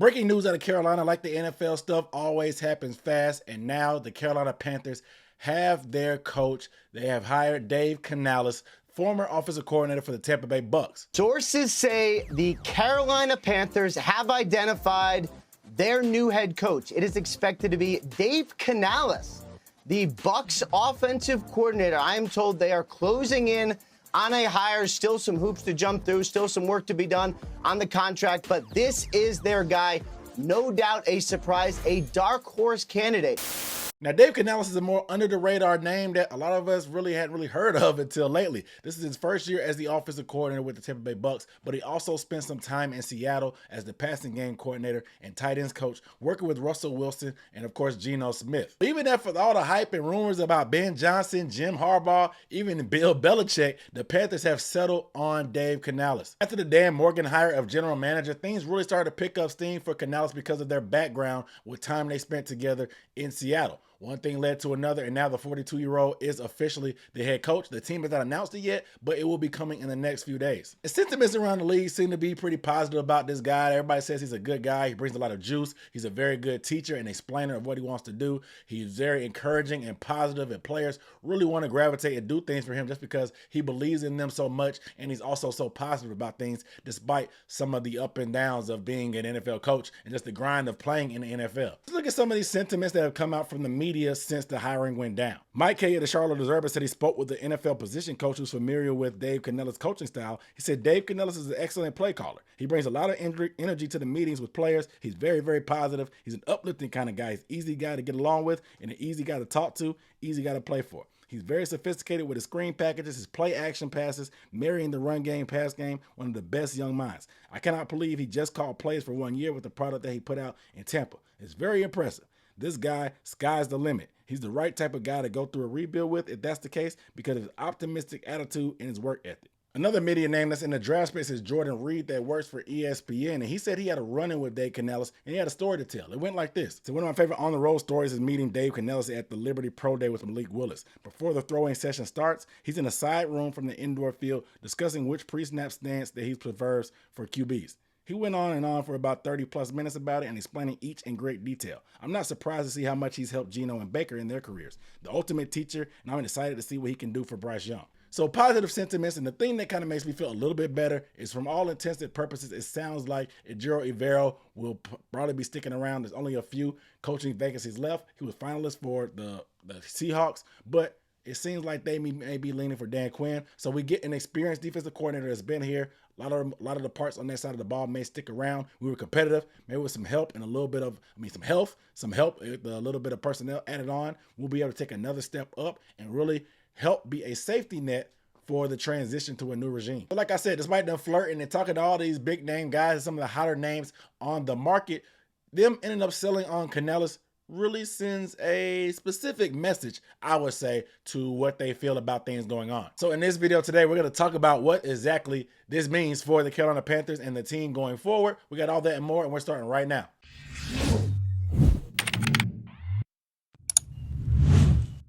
Breaking news out of Carolina, like the NFL stuff, always happens fast. And now the Carolina Panthers have their coach. They have hired Dave Canales, former offensive coordinator for the Tampa Bay Bucs. Sources say the Carolina Panthers have identified their new head coach. It is expected to be Dave Canales, the Bucs offensive coordinator. I am told they are closing in on a hire. Still some hoops to jump through, still some work to be done on the contract, but this is their guy. No doubt a surprise, a dark horse candidate. Now, Dave Canales is a more under-the-radar name that a lot of us really hadn't heard of until lately. This is his first year as the offensive coordinator with the Tampa Bay Bucs, but he also spent some time in Seattle as the passing game coordinator and tight ends coach, working with Russell Wilson and, of course, Geno Smith. Even after all the hype and rumors about Ben Johnson, Jim Harbaugh, even Bill Belichick, the Panthers have settled on Dave Canales. After the Dan Morgan hire of general manager, things really started to pick up steam for Canales because of their background with time they spent together in Seattle. One thing led to another, and now the 42-year-old is officially the head coach. The team has not announced it yet, but it will be coming in the next few days. The sentiments around the league seem to be pretty positive about this guy. Everybody says he's a good guy. He brings a lot of juice. He's a very good teacher and explainer of what he wants to do. He's very encouraging and positive, and players really want to gravitate and do things for him just because he believes in them so much, and he's also so positive about things despite some of the up and downs of being an NFL coach and just the grind of playing in the NFL. Let's look at some of these sentiments that have come out from the media since the hiring went down. Mike Kay of the Charlotte Observer said he spoke with the NFL position coach who's familiar with Dave Canales' coaching style. He said Dave Canales is an excellent play caller. He brings a lot of energy to the meetings with players. He's very, very positive. He's an uplifting kind of guy. He's an easy guy to get along with and an easy guy to talk to, easy guy to play for. He's very sophisticated with his screen packages, his play action passes, marrying the run game, pass game, one of the best young minds. I cannot believe he just called plays for 1 year with the product that he put out in Tampa. It's very impressive. This guy, sky's the limit. He's the right type of guy to go through a rebuild with if that's the case because of his optimistic attitude and his work ethic. Another media name that's in the draft space is Jordan Reed that works for ESPN, and he said he had a run-in with Dave Canales, and he had a story to tell. It went like this. So one of my favorite on-the-road stories is meeting Dave Canales at the Liberty Pro Day with Malik Willis. Before the throwing session starts, he's in a side room from the indoor field discussing which pre-snap stance that he prefers for QBs. He went on and on for about 30 plus minutes about it and explaining each in great detail. I'm not surprised to see how much he's helped Geno and Baker in their careers. The ultimate teacher, and I'm excited to see what he can do for Bryce Young. So positive sentiments, and the thing that kind of makes me feel a little bit better is from all intents and purposes, it sounds like Ejiro Evero will probably be sticking around. There's only a few coaching vacancies left. He was finalist for the Seahawks, but it seems like they may be leaning for Dan Quinn. So we get an experienced defensive coordinator that's been here. A lot of the parts on that side of the ball may stick around. We were competitive, maybe with some help and a little bit of, some help, a little bit of personnel added on. We'll be able to take another step up and really help be a safety net for the transition to a new regime. But like I said, despite them flirting and talking to all these big name guys and some of the hotter names on the market, them ending up selling on Canales really sends a specific message, I would say, to what they feel about things going on. So in this video today, we're going to talk about what exactly this means for the Carolina Panthers and the team going forward. We got all that and more, and we're starting right now.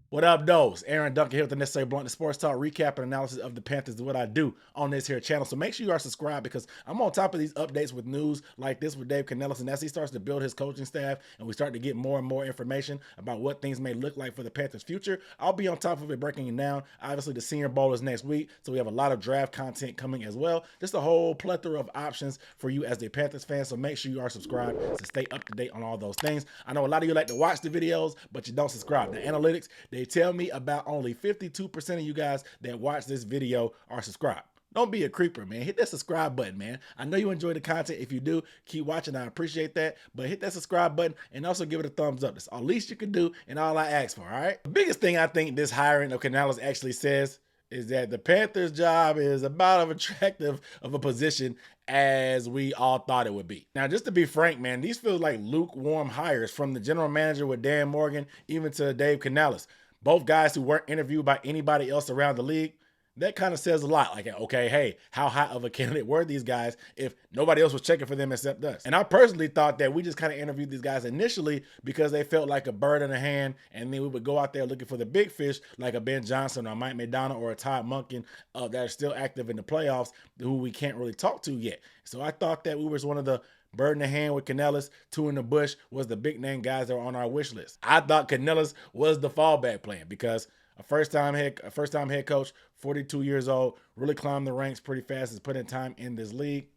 What up, those? Aaron Duncan here with the Necessary Blunt, the sports talk recap and analysis of the Panthers is what I do on this here channel. So make sure you are subscribed because I'm on top of these updates with news like this with Dave Canales. And as he starts to build his coaching staff and we start to get more and more information about what things may look like for the Panthers' future, I'll be on top of it, breaking it down. Obviously, the Senior Bowl is next week, so we have a lot of draft content coming as well. Just a whole plethora of options for you as a Panthers fan. So make sure you are subscribed to stay up to date on all those things. I know a lot of you like to watch the videos, but you don't subscribe. The analytics, they tell me about only 52% of you guys that watch this video are subscribed. Don't be a creeper, man. Hit that subscribe button, man. I know you enjoy the content. If you do, keep watching. I appreciate that. But hit that subscribe button and also give it a thumbs up. That's all least you can do and all I ask for, all right? The biggest thing I think this hiring of Canales actually says is that the Panthers' job is about as attractive of a position as we all thought it would be. Now, just to be frank, man, these feel like lukewarm hires from the general manager with Dan Morgan, even to Dave Canales. Both guys who weren't interviewed by anybody else around the league. That kind of says a lot. Like, okay, hey, how hot of a candidate were these guys if nobody else was checking for them except us? And I personally thought that we just kind of interviewed these guys initially because they felt like a bird in the hand, and then we would go out there looking for the big fish like a Ben Johnson or Mike McDonald or a Todd Monken that are still active in the playoffs who we can't really talk to yet. So I thought that we was one of the bird in the hand with Canales, two in the bush was the big name guys that were on our wish list. I thought Canales was the fallback plan because a first-time head coach, 42 years old, really climbed the ranks pretty fast, has put in time in this league.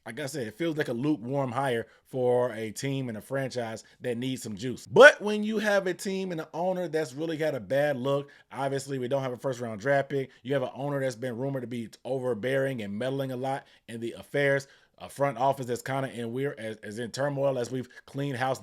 Like I said, it feels like a lukewarm hire for a team and a franchise that needs some juice. But when you have a team and an owner that's really got a bad look, obviously we don't have a first-round draft pick. You have an owner that's been rumored to be overbearing and meddling a lot in the affairs. A front office that's kind of in weird, as in turmoil, as we've cleaned house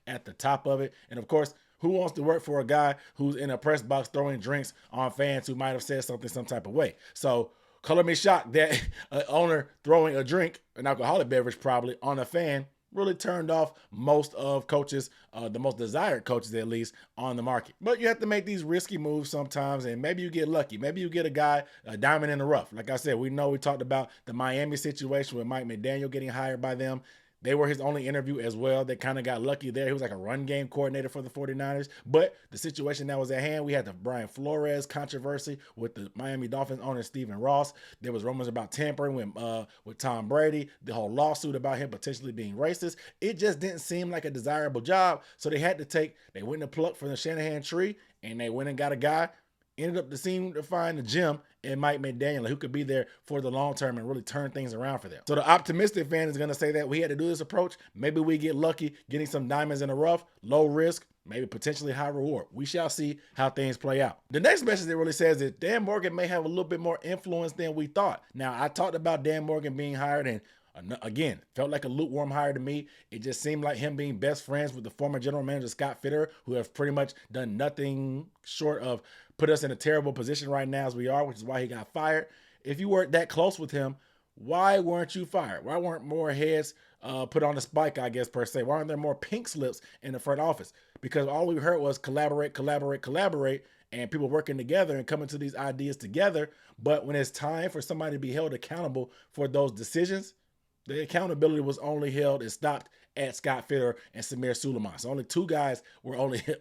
at the top of it. And of course, who wants to work for a guy who's in a press box throwing drinks on fans who might have said something some type of way? So color me shocked that an owner throwing a drink, an alcoholic beverage probably, on a fan really turned off most of coaches, the most desired coaches at least, on the market. But you have to make these risky moves sometimes, and maybe you get lucky. Maybe you get a guy, a diamond in the rough. Like I said, we talked about the Miami situation with Mike McDaniel getting hired by them. They were his only interview as well. They kind of got lucky there. He was like a run game coordinator for the 49ers. But the situation that was at hand, we had the Brian Flores controversy with the Miami Dolphins owner Stephen Ross. There was rumors about tampering with Tom Brady, the whole lawsuit about him potentially being racist. It just didn't seem like a desirable job. So they went and plucked from the Shanahan tree, and they went and got a guy. Ended up to find the gem in Mike McDaniel, who could be there for the long term and really turn things around for them. So the optimistic fan is going to say that we had to do this approach. Maybe we get lucky getting some diamonds in the rough, low risk, maybe potentially high reward. We shall see how things play out. The next message that really says that Dan Morgan may have a little bit more influence than we thought. Now, I talked about Dan Morgan being hired, and again, felt like a lukewarm hire to me. It just seemed like him being best friends with the former general manager, Scott Fitterer, who have pretty much done nothing short of put us in a terrible position right now as we are, which is why he got fired. If you weren't that close with him, why weren't you fired? Why weren't more heads put on the spike, I guess, per se? Why aren't there more pink slips in the front office? Because all we heard was collaborate, and people working together and coming to these ideas together. But when it's time for somebody to be held accountable for those decisions, the accountability was only held and stopped at Scott Fitterer and Samir Suleiman. So only two guys were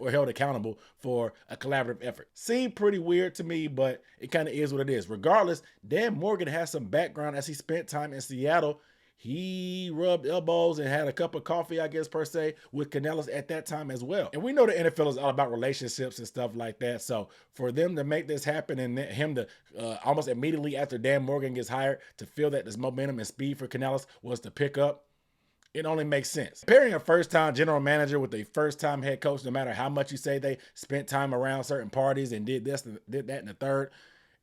held accountable for a collaborative effort. Seemed pretty weird to me, but it kind of is what it is. Regardless, Dan Morgan has some background as he spent time in Seattle. He rubbed elbows and had a cup of coffee, I guess, per se, with Canales at that time as well. And we know the NFL is all about relationships and stuff like that. So for them to make this happen and him to almost immediately after Dan Morgan gets hired to feel that this momentum and speed for Canales was to pick up, it only makes sense. Pairing a first-time general manager with a first-time head coach, no matter how much you say they spent time around certain parties and did this, did that, and the third,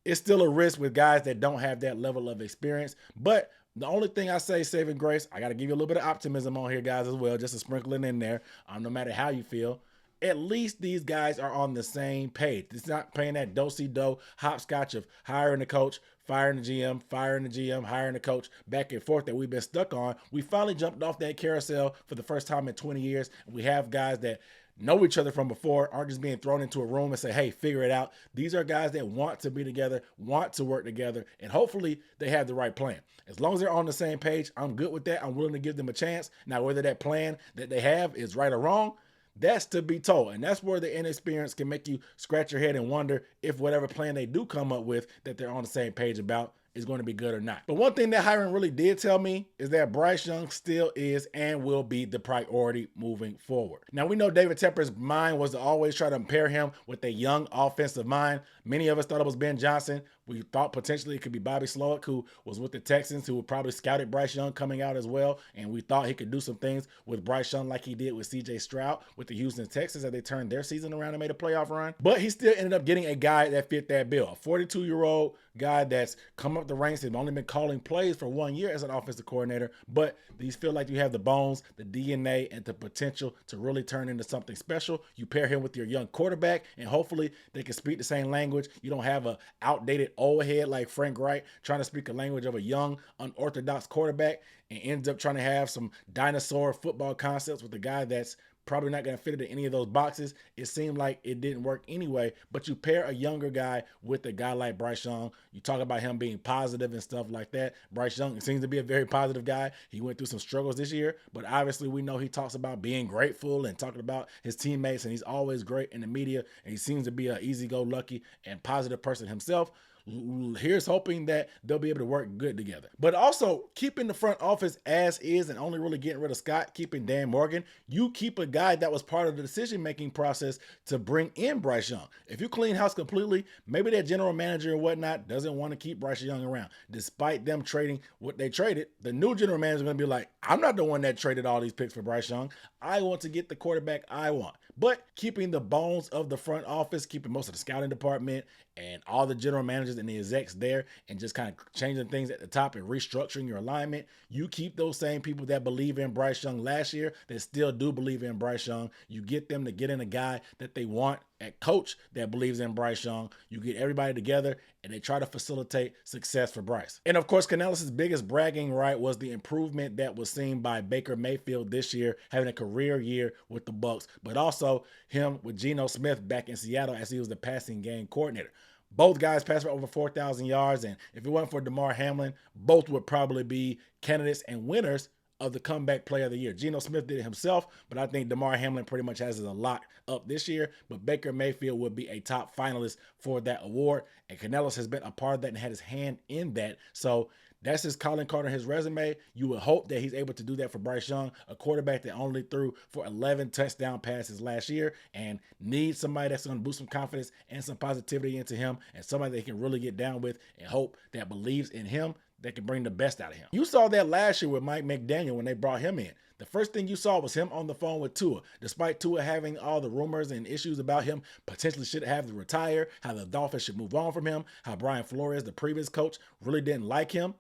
it's still a risk with guys that don't have that level of experience. But the only thing I say, saving grace, I got to give you a little bit of optimism on here, guys, as well, just to sprinkle it in there. No matter how you feel, at least these guys are on the same page. It's not playing that do-si-do hopscotch of hiring the coach, firing the GM, hiring the coach, back and forth that we've been stuck on. We finally jumped off that carousel for the first time in 20 years. We have guys that know each other from before, aren't just being thrown into a room and say, hey, figure it out. These are guys that want to be together, want to work together, and hopefully they have the right plan. As long as they're on the same page, I'm good with that. I'm willing to give them a chance. Now, whether that plan that they have is right or wrong, that's to be told. And that's where the inexperience can make you scratch your head and wonder if whatever plan they do come up with that they're on the same page about is going to be good or not. But one thing that hiring really did tell me is that Bryce Young still is and will be the priority moving forward. Now, we know David Tepper's mind was to always try to pair him with a young offensive mind. Many of us thought it was Ben Johnson. We thought potentially it could be Bobby Slowick, who was with the Texans, who probably scouted Bryce Young coming out as well. And we thought he could do some things with Bryce Young like he did with C.J. Stroud with the Houston Texans as they turned their season around and made a playoff run. But he still ended up getting a guy that fit that bill, a 42-year-old guy that's come up the ranks. They've only been calling plays for 1 year as an offensive coordinator, but these feel like you have the bones, the DNA, and the potential to really turn into something special. You pair him with your young quarterback, and hopefully they can speak the same language. You don't have a outdated old head like Frank Wright trying to speak a language of a young, unorthodox quarterback and ends up trying to have some dinosaur football concepts with a guy that's probably not going to fit into any of those boxes. It seemed like it didn't work anyway, but you pair a younger guy with a guy like Bryce Young. You talk about him being positive and stuff like that. Bryce Young seems to be a very positive guy. He went through some struggles this year, but obviously we know he talks about being grateful and talking about his teammates, and he's always great in the media, and he seems to be an easy-go-lucky and positive person himself. here's hoping that they'll be able to work good together. But also keeping the front office as is and only really getting rid of Scott, keeping Dan Morgan, you keep a guy that was part of the decision-making process to bring in Bryce Young. If you clean house completely, maybe that general manager and whatnot doesn't want to keep Bryce Young around. Despite them trading what they traded, the new general manager is going to be like, I'm not the one that traded all these picks for Bryce Young. I want to get the quarterback I want. But keeping the bones of the front office, keeping most of the scouting department and all the general managers and the execs there, and just kind of changing things at the top and restructuring your alignment, you keep those same people that believe in Bryce Young last year that still do believe in Bryce Young. You get them to get in a guy that they want at coach that believes in Bryce Young. You get everybody together and they try to facilitate success for Bryce. And of course, Canales' biggest bragging right was the improvement that was seen by Baker Mayfield this year, having a career year with the Bucs, but also him with Geno Smith back in Seattle as he was the passing game coordinator. Both guys passed for over 4,000 yards, and if it wasn't for Damar Hamlin, both would probably be candidates and winners of the comeback player of the year. Geno Smith did it himself, but I think Damar Hamlin pretty much has it a lock up this year, but Baker Mayfield would be a top finalist for that award, and Canales has been a part of that and had his hand in that, so that's his calling card on his resume. You would hope that he's able to do that for Bryce Young, a quarterback that only threw for 11 touchdown passes last year and needs somebody that's going to boost some confidence and some positivity into him and somebody that he can really get down with and hope that believes in him that can bring the best out of him. You saw that last year with Mike McDaniel when they brought him in. The first thing you saw was him on the phone with Tua. Despite Tua having all the rumors and issues about him potentially should have to retire, how the Dolphins should move on from him, how Brian Flores, the previous coach, really didn't like him.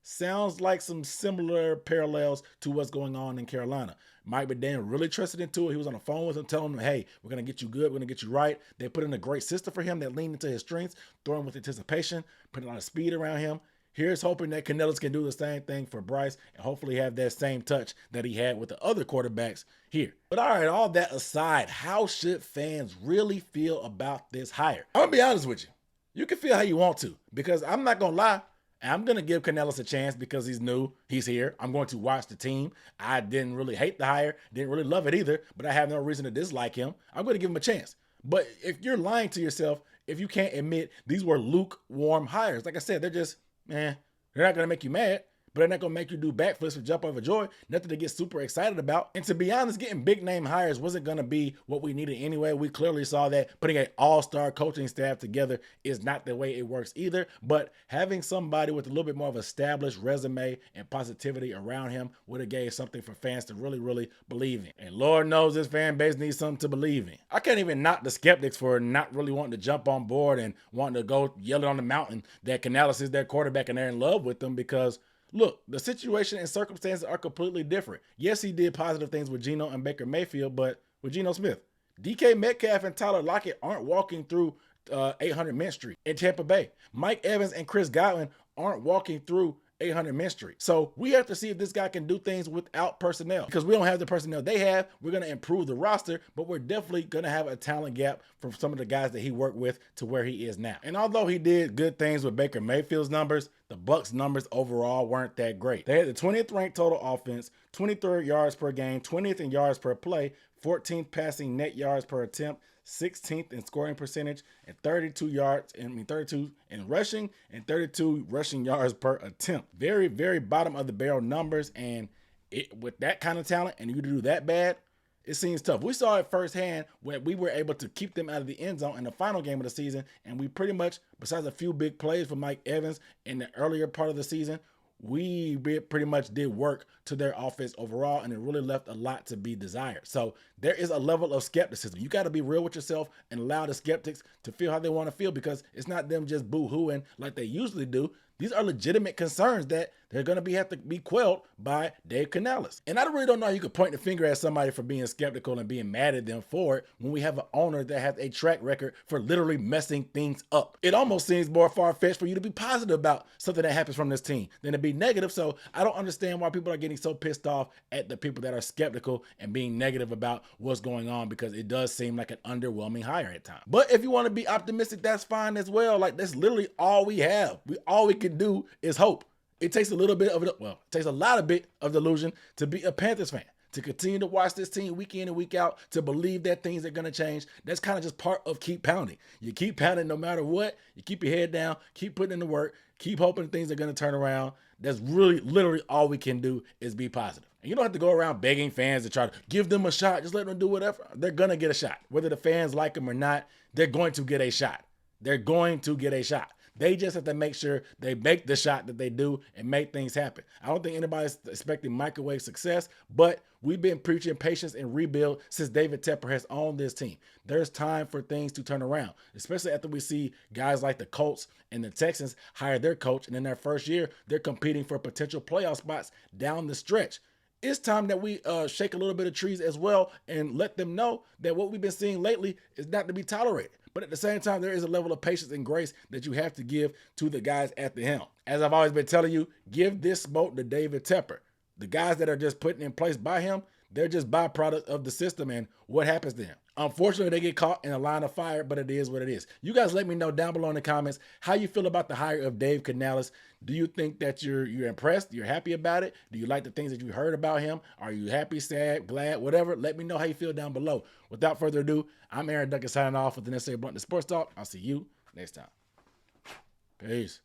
Sounds like some similar parallels to what's going on in Carolina. Mike McDaniel really trusted into it. He was on the phone with him, telling him, hey, we're going to get you good. We're going to get you right. They put in a great system for him that leaned into his strengths, throwing with anticipation, putting a lot of speed around him. Here's hoping that Canales can do the same thing for Bryce and hopefully have that same touch that he had with the other quarterbacks here. But all right, all that aside, how should fans really feel about this hire? I'm going to be honest with you. You can feel how you want to, because I'm not going to lie. I'm going to give Canales a chance because he's new. He's here. I'm going to watch the team. I didn't really hate the hire. Didn't really love it either, but I have no reason to dislike him. I'm going to give him a chance. But if you're lying to yourself, if you can't admit these were lukewarm hires, like I said, they're just, they're not going to make you mad, but they're not going to make you do backflips or jump over joy. Nothing to get super excited about. And to be honest, getting big name hires wasn't going to be what we needed anyway. We clearly saw that putting an all-star coaching staff together is not the way it works either. But having somebody with a little bit more of established resume and positivity around him would have gave something for fans to really, really believe in. And Lord knows this fan base needs something to believe in. I can't even knock the skeptics for not really wanting to jump on board and wanting to go yelling on the mountain that Canales is their quarterback and they're in love with them, because look, the situation and circumstances are completely different. Yes, he did positive things with Geno and Baker Mayfield, but with Geno Smith, DK Metcalf and Tyler Lockett aren't walking through 800 Mint Street in Tampa Bay. Mike Evans and Chris Godwin aren't walking through 800 Mint Street. So we have to see if this guy can do things without personnel, because we don't have the personnel they have. We're going to improve the roster, but we're definitely going to have a talent gap from some of the guys that he worked with to where he is now. And although he did good things with Baker Mayfield's numbers, the Bucs numbers overall weren't that great. They had the 20th ranked total offense, 23rd yards per game, 20th in yards per play, 14th passing net yards per attempt, 16th in scoring percentage, and 32 in rushing and 32 rushing yards per attempt. Very, very bottom of the barrel numbers, and with that kind of talent and you do that bad, it seems tough. We saw it firsthand when we were able to keep them out of the end zone in the final game of the season, and we pretty much, besides a few big plays for Mike Evans in the earlier part of the season, we pretty much did work to their offense overall, and it really left a lot to be desired. So there is a level of skepticism. You got to be real with yourself and allow the skeptics to feel how they want to feel, because it's not them just boo-hooing like they usually do. These are legitimate concerns that they're going to have to be quelled by Dave Canales. And I really don't know how you could point the finger at somebody for being skeptical and being mad at them for it when we have an owner that has a track record for literally messing things up. It almost seems more far-fetched for you to be positive about something that happens from this team than to be negative. So I don't understand why people are getting so pissed off at the people that are skeptical and being negative about what's going on, because it does seem like an underwhelming hire at times. But if you want to be optimistic, that's fine as well. Like, that's literally all we have. All we can do is hope. It takes a little bit of it. Well, it takes a lot of bit of delusion to be a Panthers fan, to continue to watch this team week in and week out, to believe that things are going to change. That's kind of just part of keep pounding. You keep pounding no matter what. You keep your head down, keep putting in the work, keep hoping things are going to turn around. That's really literally all we can do is be positive. And you don't have to go around begging fans to try to give them a shot. Just let them do whatever. They're going to get a shot. Whether the fans like them or not, they're going to get a shot. They're going to get a shot. They just have to make sure they make the shot that they do and make things happen. I don't think anybody's expecting microwave success, but we've been preaching patience and rebuild since David Tepper has owned this team. There's time for things to turn around, especially after we see guys like the Colts and the Texans hire their coach, and in their first year, they're competing for potential playoff spots down the stretch. It's time that we shake a little bit of trees as well and let them know that what we've been seeing lately is not to be tolerated. But at the same time, there is a level of patience and grace that you have to give to the guys at the helm. As I've always been telling you, give this smoke to David Tepper. The guys that are just put in place by him, they're just byproduct of the system and what happens to them. Unfortunately, they get caught in a line of fire, but it is what it is. You guys let me know down below in the comments how you feel about the hire of Dave Canales. Do you think that you're impressed? You're happy about it? Do you like the things that you heard about him? Are you happy, sad, glad, whatever? Let me know how you feel down below. Without further ado, I'm Aaron Duncan signing off with the necessary Banter Sports Talk. I'll see you next time. Peace.